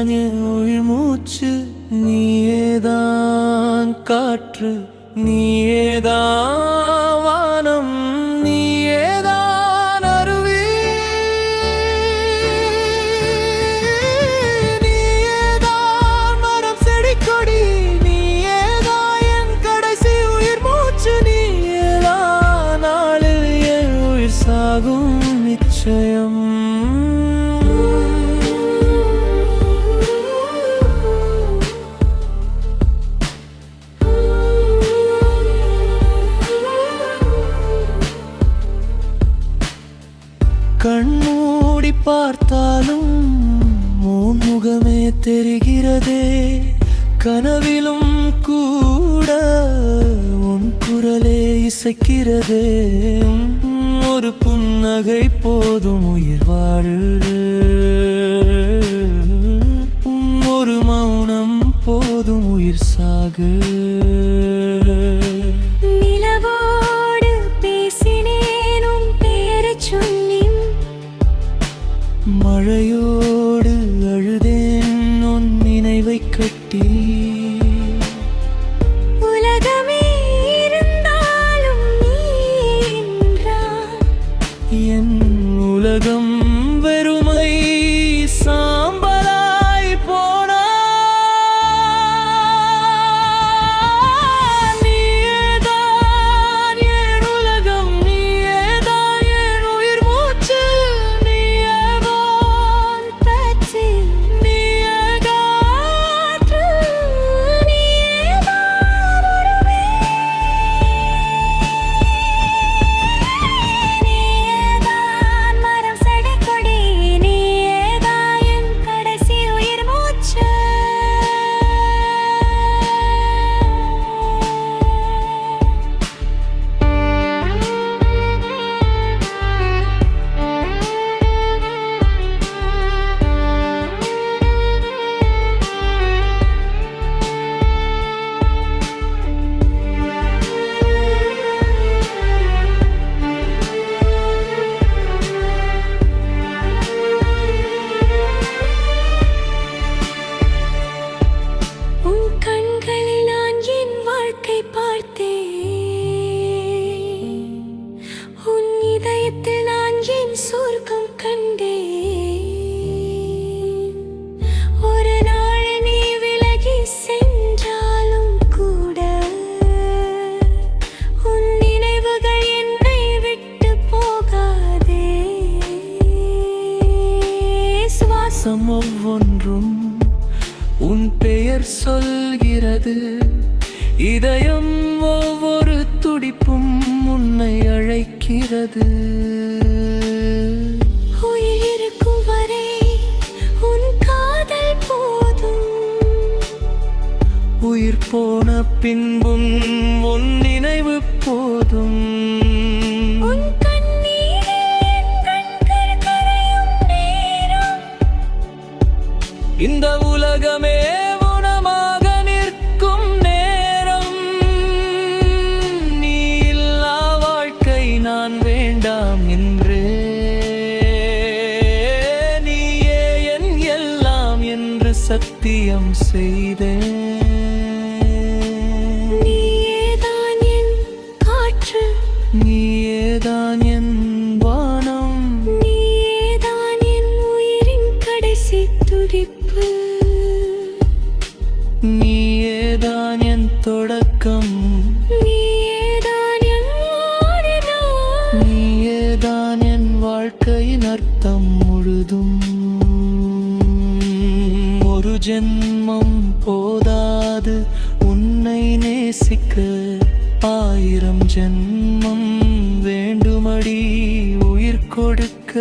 நீயேதான் என் உயிர் மூச்சு, நீயேதான் காற்று, நீயேதான் வானம், நீயேதான் அருவி, நீயேதான் மரம் செடி கொடி, நீயேதான் என் கடைசி உயிர் மூச்சு, நீயேதான் நாளில் என் உயிர் சாகும் நிச்சயம். கண்மூடி பார்த்தாலும் உன் முகமே தெரிகிறதே, கனவிலும் கூட உன் குரலே இசைக்கிறதே. ஒரு புன்னகை போதும் உயிர் வாழ, ஒரு மௌனம் போதும் உயிர் சாக. மழையோடு அழுதேன் உன் நினைவை கட்டி, உலகமே இருந்தாலும் நீ என்றால் என் உலகம் வெறுமை சாம்பலாய் போனா. நீயேதான் என் உலகம், நீயேதான் என் உயிர் மூச்சு, சொர்க்கம் கண்டேன். ஒரு நாள் நீ விலகி சென்றாலும் கூட உன் நினைவுகள் என்னை விட்டு போகாதே. சுவாசம் ஒவ்வொன்றும் உன் பெயர் சொல்கிறது, இதயம் ஒவ்வொரு துடிப்பும் உன்னை அழைக்கிறது. உயிர் இருக்கும் வரை உன் காதல் போதும், உயிர் போன பின்பும் உன் நினைவு போதும். உன் கண்ணீரில் என் கண்கள் கரையும் நேரம், இந்த உலகமே உனமாக நிற்கும் நேரம். நீ இல்லா வாழ்க்கை நான் வேண்டாம் என்று, நீயே என் எல்லாம் என்று சத்தியம் செய்தேன். நீயேதான் என் காற்று, நீயேதான் என் வானம், நீயேதான் என் உயிரின் கடைசி துடிப்பு, நீயேதான் என் தொடக்கம், நீயேதான் என் ஆதிதான், நீயேதான் என் வாழ்க்கையின் அர்த்தம் முழுதும். ஒரு ஜென்மம் போதாது உன்னை நேசிக்க, 1000 ஜென்மம் வேண்டுமடி உயிர் கொடுக்க.